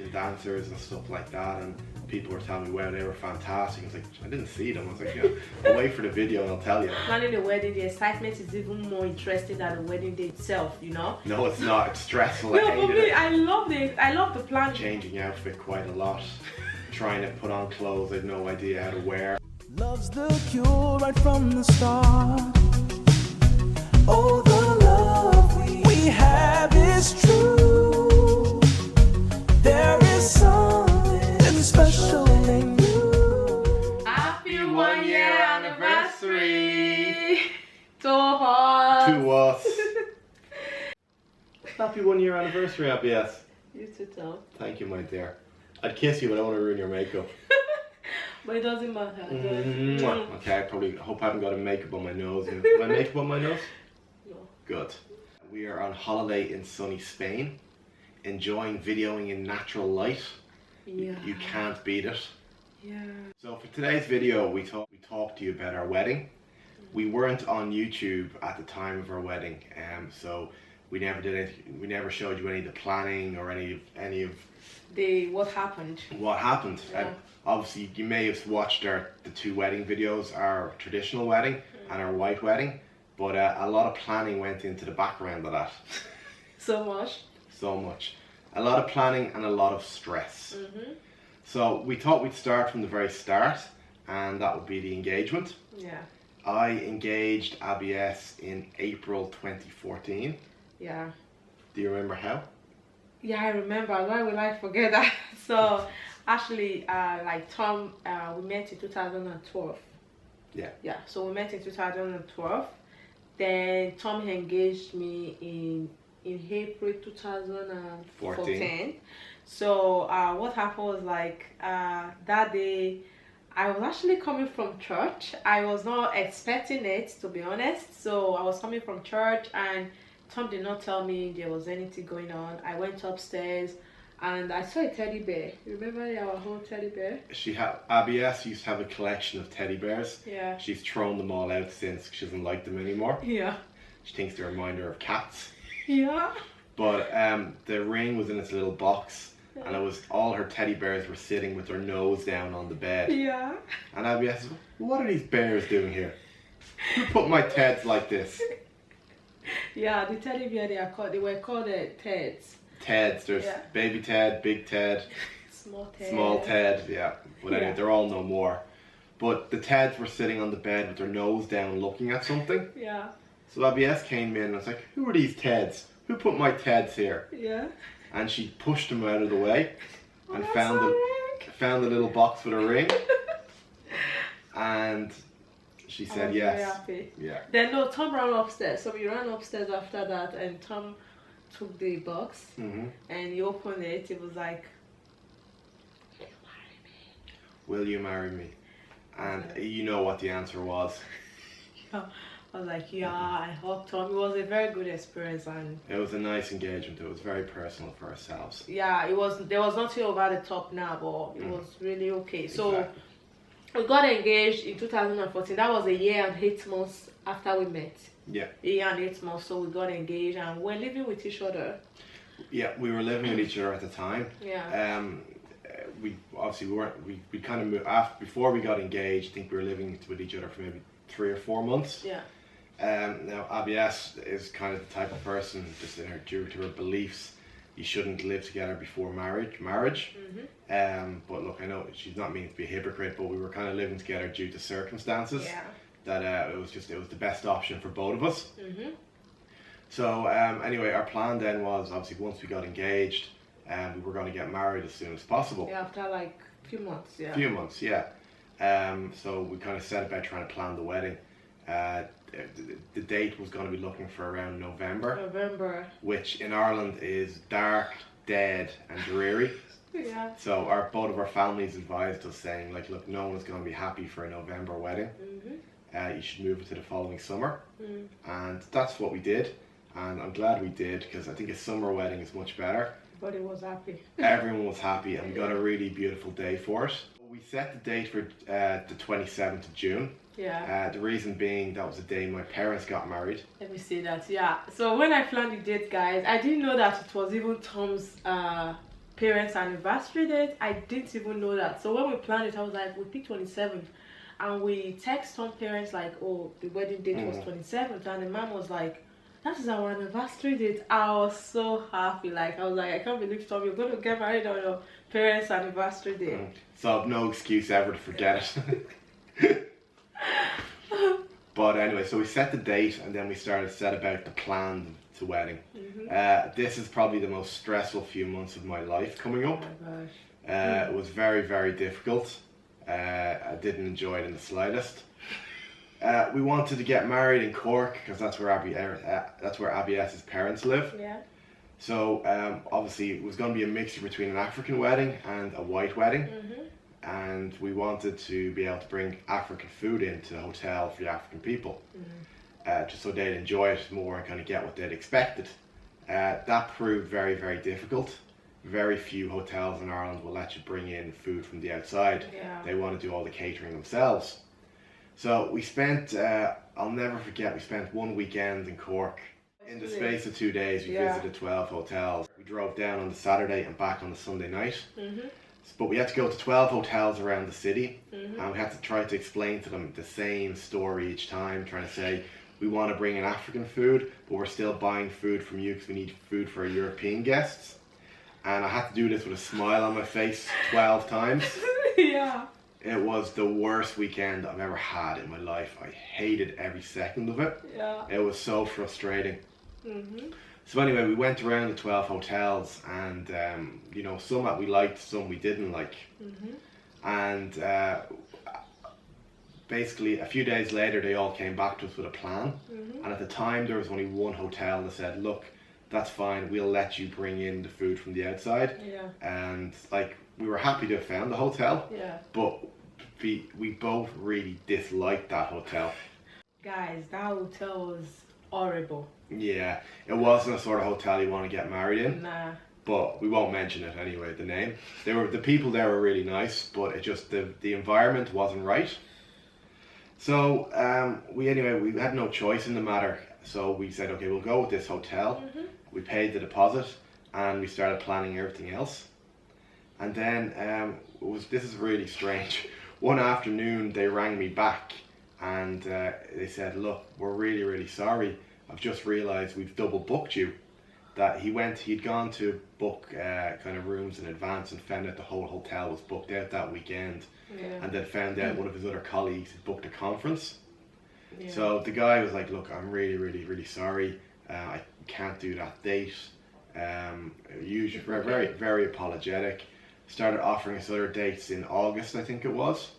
the dancers and stuff like that, and people were telling me, wow, they were fantastic. I was like, I didn't see them. I was like, yeah, I'll wait for the video and I'll tell you. Planning the wedding, the excitement is even more interesting than the wedding day itself, you know? No, it's not. It's stressful. No, I hated for me, it. I loved it. I love the plan. Changing outfit quite a lot. Trying to put on clothes I had no idea how to wear. Love's the cure right from the start. Oh, the love we have is true. There is something special in you. Happy 1 year anniversary to us. To us. Happy 1 year anniversary, Abies. You too, Tom. Thank you, my dear. I'd kiss you, but I don't want to ruin your makeup. But it doesn't matter. Okay, I probably hope I haven't got a makeup on my nose. Do I makeup on my nose? No. Good. We are on holiday in sunny Spain, enjoying videoing in natural light. Yeah. You can't beat it. Yeah. So for today's video, we talked to you about our wedding. We weren't on YouTube at the time of our wedding, so we never did it. We never showed you any of the planning or any of What happened. what happened. Yeah. Obviously, you may have watched the two wedding videos, our traditional wedding and our white wedding, but a lot of planning went into the background of that. So much. So much. A lot of planning and a lot of stress. So we thought we'd start from the very start, and that would be the engagement. Yeah. I engaged Abies in April 2014. Yeah. Do you remember how? Yeah, I remember. Why will I forget that? So, actually, like Tom, we met in 2012. Yeah. Yeah, so we met in 2012. Then Tom engaged me in April 2014. So, what happened was like that day, I was actually coming from church. I was not expecting it, to be honest. So, I was coming from church and Tom did not tell me there was anything going on. I went upstairs and I saw a teddy bear. You remember our whole teddy bear? Abies used to have a collection of teddy bears. Yeah. She's thrown them all out since she doesn't like them anymore. Yeah. She thinks they're a reminder of cats. Yeah. But the ring was in its little box, and it was all her teddy bears were sitting with their nose down on the bed. Yeah. And Abies said, what are these bears doing here? Who put my Teds like this? Yeah, the teddy bear they were called Teds. Teds, there's baby Ted, big Ted, Small Ted. small Ted, yeah. But anyway, they're all no more. But the Teds were sitting on the bed with their nose down looking at something. Yeah. So Abies came in and I was like, who are these Teds? Who put my Teds here? Yeah. And she pushed them out of the way and found the the little box with a ring. And she said yes. Very happy. Yeah. Then no, Tom ran upstairs. So we ran upstairs after that, and Tom took the box and he opened it. It was like, "Will you marry me?" Will you marry me? And you know what the answer was. Yeah. I was like, yeah, I hugged Tom. It was a very good experience, and it was a nice engagement. It was very personal for ourselves. Yeah, it was. There was nothing over the top now, but it was really okay. So. Exactly. We got engaged in 2014. That was a year and 8 months after we met. Yeah. A year and 8 months, so we got engaged and we're living with each other. Yeah, we were living with each other at the time. Yeah. We obviously weren't. We kind of moved after before we got engaged. I think we were living with each other for maybe 3 or 4 months. Yeah. Now Abies is kind of the type of person, just due to her beliefs, you shouldn't live together before marriage. But look, I know she's not meaning to be a hypocrite, but we were kind of living together due to circumstances. Yeah. That it was the best option for both of us. So anyway, our plan then was obviously once we got engaged, we were going to get married as soon as possible. Yeah, after like a few months. Yeah. Few months, yeah. So we kind of set about trying to plan the wedding. The date was going to be looking for around November. Which in Ireland is dark, dead and dreary. Yeah. So both of our families advised us saying like, look, no one's going to be happy for a November wedding. You should move it to the following summer. And that's what we did. And I'm glad we did, because I think a summer wedding is much better. Everybody was happy. Everyone was happy, and we got a really beautiful day for it. We set the date for the 27th of June. Yeah. The reason being that was the day my parents got married. Let me see that. Yeah. So when I planned the date, guys, I didn't know that it was even Tom's parents' anniversary date. I didn't even know that. So when we planned it, I was like, we picked 27th. And we text some parents like, oh, the wedding date was 27th. And the mom was like, that is our anniversary date. I was so happy. Like, I was like, I can't believe, Tom, you're going to get married on your parents' anniversary date. So I've no excuse ever to forget it. But anyway, so we set the date and then we started set about the plan to wedding. This is probably the most stressful few months of my life coming up. Oh my gosh. It was very, very difficult. I didn't enjoy it in the slightest. We wanted to get married in Cork because that's where Abies' parents live. Yeah. So obviously it was going to be a mixture between an African wedding and a white wedding. And we wanted to be able to bring African food into the hotel for the African people, just so they'd enjoy it more and kind of get what they'd expected. That proved very, very difficult. Very few hotels in Ireland will let you bring in food from the outside. Yeah. They want to do all the catering themselves. So we spent, I'll never forget, we spent one weekend in Cork. In the space of 2 days, we visited 12 hotels. We drove down on the Saturday and back on the Sunday night. But we had to go to 12 hotels around the city, and we had to try to explain to them the same story each time, trying to say, we want to bring in African food, but we're still buying food from you because we need food for our European guests. And I had to do this with a smile on my face 12 times. Yeah. It was the worst weekend I've ever had in my life. I hated every second of it. Yeah. It was so frustrating. So anyway, we went around the 12 hotels and, you know, some that we liked, some we didn't like. And basically a few days later, they all came back to us with a plan. And at the time, there was only one hotel that said, look, that's fine, we'll let you bring in the food from the outside. Yeah. And like, we were happy to have found the hotel. Yeah. But we both really disliked that hotel. Guys, that hotel was horrible. Yeah, it wasn't a sort of hotel you want to get married in. Nah. But we won't mention it anyway, the name. The people there were really nice, but it just, the environment wasn't right. So we had no choice in the matter. So we said, okay, we'll go with this hotel. We paid the deposit and we started planning everything else. And then this is really strange. One afternoon they rang me back and they said, look, we're really, really sorry. I've just realised we've double booked you. That he'd gone to book kind of rooms in advance and found out the whole hotel was booked out that weekend. Yeah. And then found out one of his other colleagues had booked a conference. Yeah. So the guy was like, look, I'm really, really, really sorry. I can't do that date. Usually very, very apologetic. Started offering us other dates in August, I think it was.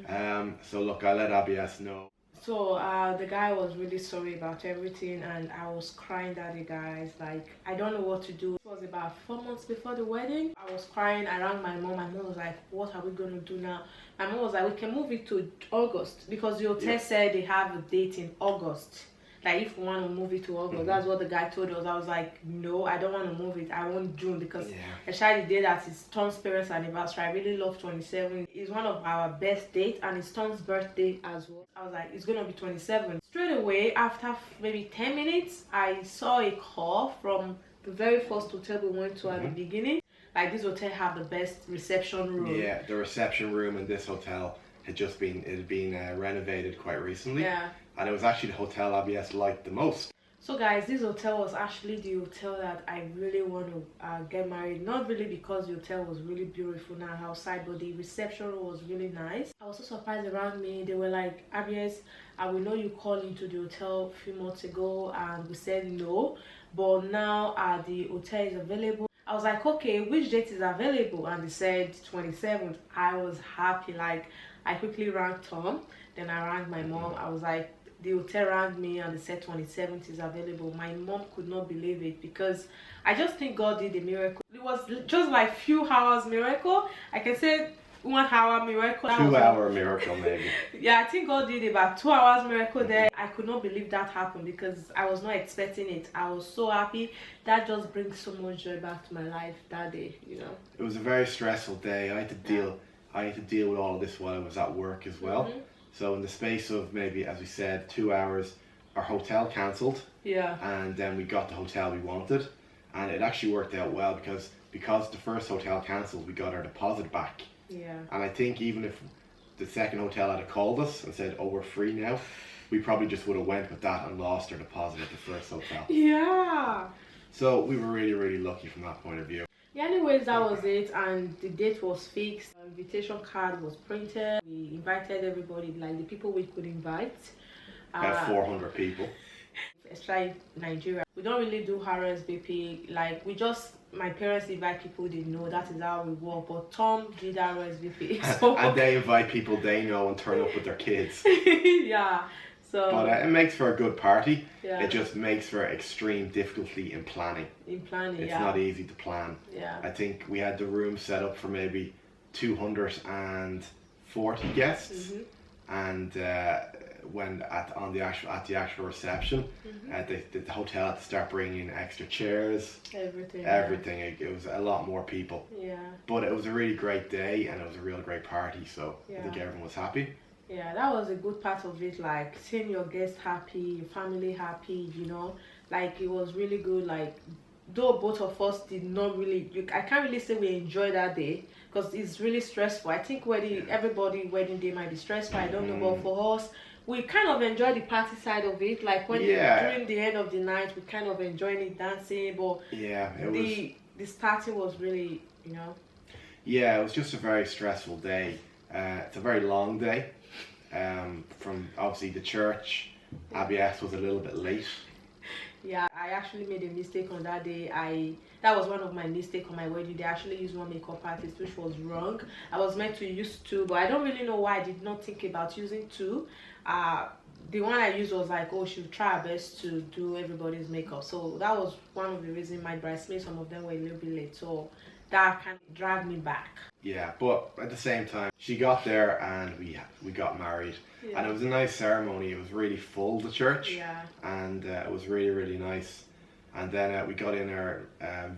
So look, I let Abies know. So the guy was really sorry about everything and I was crying that day, guys. Like, I don't know what to do. It was about 4 months before the wedding. I was crying. I rang my mom. My mom was like, what are we going to do now? My mom was like, we can move it to August because the hotel said they have a date in August. Like, if we want to move it to August, that's what the guy told us. I was like, no, I don't want to move it. I want June because especially the day that it's Tom's parents' anniversary. I really love 27. It's one of our best dates and it's Tom's birthday as well. I was like, it's going to be 27. Straight away, after maybe 10 minutes, I saw a call from the very first hotel we went to at the beginning. Like, this hotel have the best reception room. Yeah, the reception room in this hotel had been renovated quite recently. Yeah. And it was actually the hotel Abies liked the most. So guys, this hotel was actually the hotel that I really want to get married. Not really because the hotel was really beautiful now outside, but the reception room was really nice. I was so surprised around me. They were like, Abies, we know you called into the hotel a few months ago and we said no, but now the hotel is available. I was like, okay, which date is available? And they said 27th. I was happy. Like, I quickly rang Tom, then I rang my mom. I was like, the hotel rang me and they said 27th is available. My mom could not believe it because I just think God did a miracle. It was just like few hours miracle. I can say 1 hour miracle. 2 hour miracle maybe. Yeah, I think God did about 2 hours miracle there. I could not believe that happened because I was not expecting it. I was so happy. That just brings so much joy back to my life that day, you know. It was a very stressful day. I had to deal with all of this while I was at work as well. So in the space of maybe, as we said, 2 hours, our hotel cancelled. Yeah. And then we got the hotel we wanted. And it actually worked out well because because the first hotel cancelled, we got our deposit back. Yeah. And I think even if the second hotel had called us and said, oh, we're free now, we probably just would have went with that and lost our deposit at the first hotel. Yeah. So we were really, really lucky from that point of view. Yeah, anyways, that was it, and the date was fixed. Our invitation card was printed. We invited everybody, like the people we could invite. About 400 people. Especially Nigeria. We don't really do RSVP. Like, we just, my parents invite people they know. That is how we work. But Tom did RSVP. So. And they invite people they know and turn up with their kids. Yeah. So. But it makes for a good party. Yeah. It just makes for extreme difficulty in planning. It's not easy to plan. Yeah. I think we had the room set up for maybe 240 guests, and when at the actual reception, the hotel had to start bringing in extra chairs. Everything. It was a lot more people. Yeah. But it was a really great day, and it was a real great party. So I think everyone was happy. Yeah, that was a good part of it, like seeing your guests happy, your family happy, you know, like it was really good. Like, though both of us did not really, I can't really say we enjoyed that day because it's really stressful. I think everybody wedding day might be stressful, I don't know, but for us, we kind of enjoyed the party side of it, like when during the end of the night, we kind of enjoyed it, dancing, but the starting was really, you know. Yeah, it was just a very stressful day. It's a very long day. From obviously the church, Abies was a little bit late. Yeah, I actually made a mistake on that day. That was one of my mistakes on my wedding day. I actually used one makeup artist, which was wrong. I was meant to use two, but I don't really know why I did not think about using two. The one I used was like, oh, she'll try her best to do everybody's makeup. So that was one of the reasons my bridesmaids, some of them were a little bit late. So that kind of dragged me back. Yeah, but at the same time, she got there and we got married. Yeah. And it was a nice ceremony. It was really full, the church. Yeah. And it was really, really nice. And then we got in our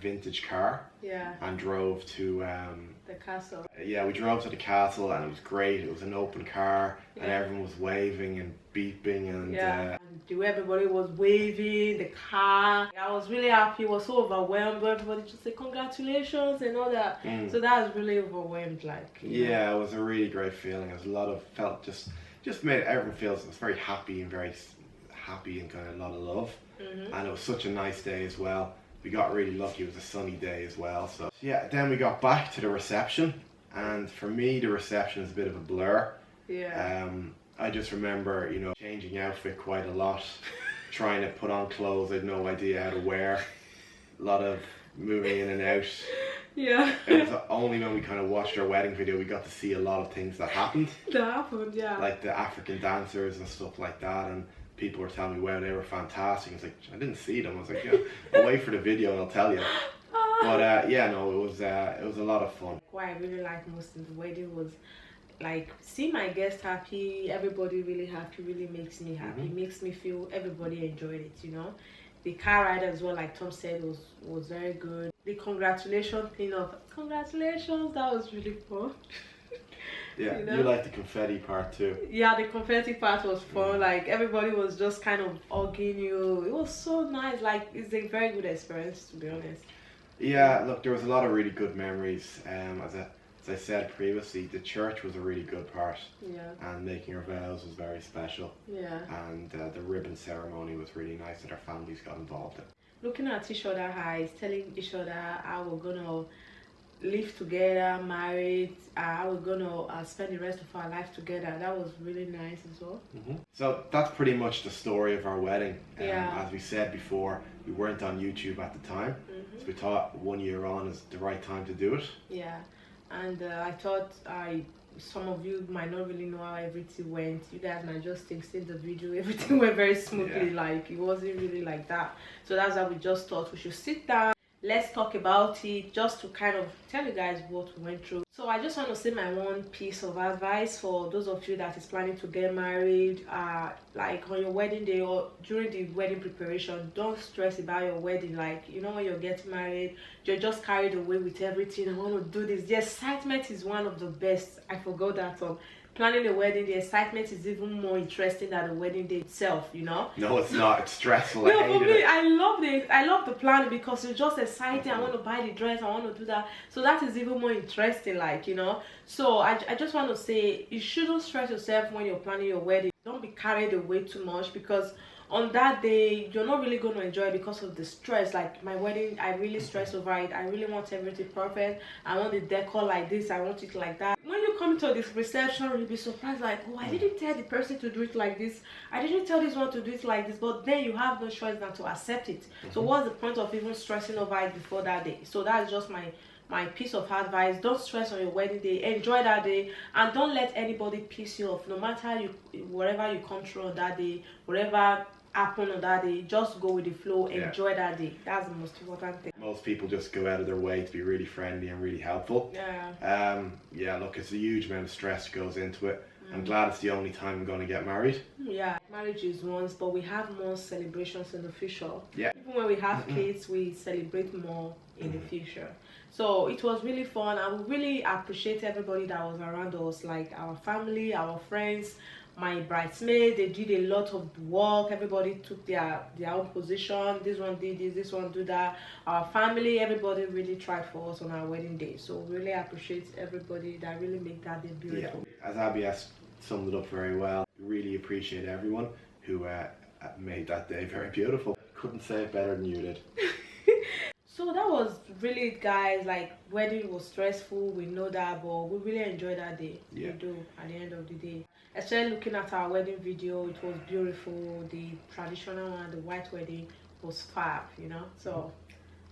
vintage car. Yeah. And drove to... the castle. Yeah, we drove to the castle and it was great. It was an open car and everyone was waving and beeping and... and everybody was waving, the car. I was really happy. I was so overwhelmed. Everybody just said congratulations and all that. So that was really overwhelmed, like. Yeah, it was a really great feeling. It was a lot of just made everyone feel very happy and kind of a lot of love. And it was such a nice day as well. We got really lucky. It was a sunny day as well. So yeah, then we got back to the reception, and for me the reception is a bit of a blur. Yeah. I just remember, you know, changing outfit quite a lot, trying to put on clothes I had no idea how to wear, a lot of moving in and out. Yeah. It was only when we kind of watched our wedding video we got to see a lot of things that happened. Yeah. Like the African dancers and stuff like that, and people were telling me, wow, they were fantastic. I was like, I didn't see them. I was like, yeah, I'll wait for the video and I'll tell you. But yeah, no, it was a lot of fun. What I really liked most in the wedding was like seeing my guests happy, everybody really happy, really makes me happy. It makes me feel everybody enjoyed it, you know. The car ride as well, like Tom said, was very good. The congratulations thing of congratulations, that was really fun. Yeah, you know? You liked the confetti part too. Yeah, the confetti part was fun. Like everybody was just kind of hugging you. It was so nice. Like it's a very good experience, to be honest. Yeah, look, there was a lot of really good memories. As I said previously, the church was a really good part. Yeah. And making our vows was very special. Yeah. And the ribbon ceremony was really nice that our families got involved in. Looking at each other's eyes, telling each other how we're gonna live together, married, how we're gonna spend the rest of our life together. That was really nice as well. So that's pretty much the story of our wedding. Yeah. As we said before, we weren't on YouTube at the time, so we thought 1 year on is the right time to do it. Yeah. And I thought some of you might not really know how everything went. You guys might just think, since the video, everything went very smoothly. Yeah. Like it wasn't really like that. So that's why we just thought we should sit down. Let's talk about it, just to kind of tell you guys what we went through. So I just want to say my one piece of advice for those of you that is planning to get married, like on your wedding day or during the wedding preparation. Don't stress about your wedding. Like, you know, when you're getting married, you're just carried away with everything. I want to do this. The excitement is one of the best. I forgot that planning a wedding, the excitement is even more interesting than the wedding day itself, you know. No, it's not. It's stressful. No, I for hated me, it. I loved it. I love the planning because it's just exciting. I want to buy the dress. I want to do that. So that is even more interesting, like, you know. So I just want to say, you shouldn't stress yourself when you're planning your wedding. Don't be carried away too much, because on that day you're not really going to enjoy it because of the stress. Like my wedding, I really stress over it. I really want everything perfect. I want the decor like this, I want it like that. When you come to this reception, you'll be surprised, like, oh, I didn't tell the person to do it like this, I didn't tell this one to do it like this. But then you have no choice than to accept it. So what's the point of even stressing over it before that day? So that's just my piece of advice. Don't stress on your wedding day. Enjoy that day, and don't let anybody piss you off. No matter whatever you come through on that day, whatever happen on that day, just go with the flow. Enjoy that day. That's the most important thing. Most people just go out of their way to be really friendly and really helpful. Yeah, look, it's a huge amount of stress goes into it. I'm glad it's the only time I'm going to get married. Yeah, marriage is once, but we have more celebrations in the future. Yeah, even when we have kids, we celebrate more in the future. So it was really fun. I would really appreciate everybody that was around us, like our family, our friends, my bridesmaids. They did a lot of work. Everybody took their own position. This one did this one do that. Our family, everybody really tried for us on our wedding day. So really appreciate everybody that really made that day beautiful. Yeah. As Abies summed it up very well, really appreciate everyone who made that day very beautiful. Couldn't say it better than you did. So that was really it, guys. Like, wedding was stressful, we know that, but we really enjoyed that day. We do, at the end of the day. Especially looking at our wedding video, it was beautiful. The traditional one, the white wedding, was fab, you know. So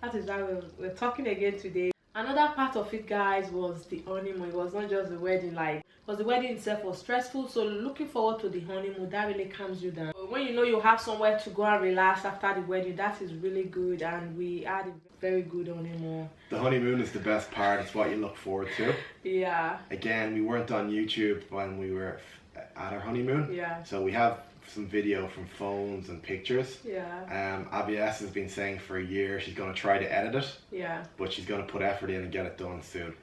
that is why we're talking again today. Another part of it, guys, was the honeymoon. It was not just the wedding, like, because the wedding itself was stressful. So looking forward to the honeymoon, that really calms you down. When you know you have somewhere to go and relax after the wedding, that is really good. And we had a very good honeymoon. The honeymoon is the best part. It's what you look forward to. Yeah. Again, we weren't on YouTube when we were at our honeymoon. Yeah. So we have some video from phones and pictures. Yeah. Abies has been saying for a year she's going to try to edit it. Yeah. But she's going to put effort in and get it done soon.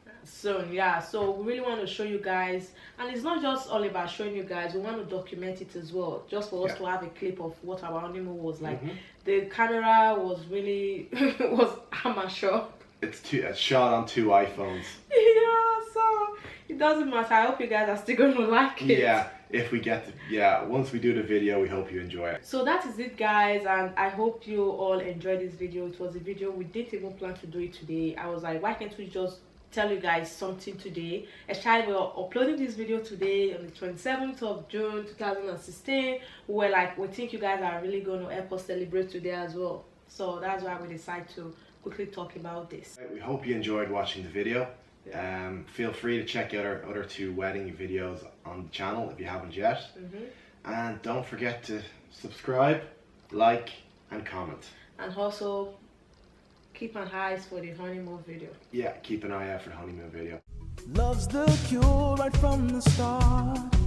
Yeah. So we really want to show you guys, and it's not just all about showing you guys. We want to document it as well, just for us to have a clip of what our honeymoon was like. The camera was really was amateur. It's shot on 2 iPhones. Yeah. So it doesn't matter. I hope you guys are still going to like it. Yeah. If we get to, once we do the video, we hope you enjoy it. So that is it, guys, and I hope you all enjoyed this video. It was a video we didn't even plan to do it today. I was like, why can't we just tell you guys something today? Actually, we're uploading this video today on the 27th of June 2016. We're like, we think you guys are really going to help us celebrate today as well. So that's why we decided to quickly talk about this. We hope you enjoyed watching the video. Feel free to check out our other 2 wedding videos on the channel if you haven't yet. And don't forget to subscribe, like and comment. And also keep an eye for the honeymoon video. Yeah, keep an eye out for the honeymoon video. Love's the cure right from the start.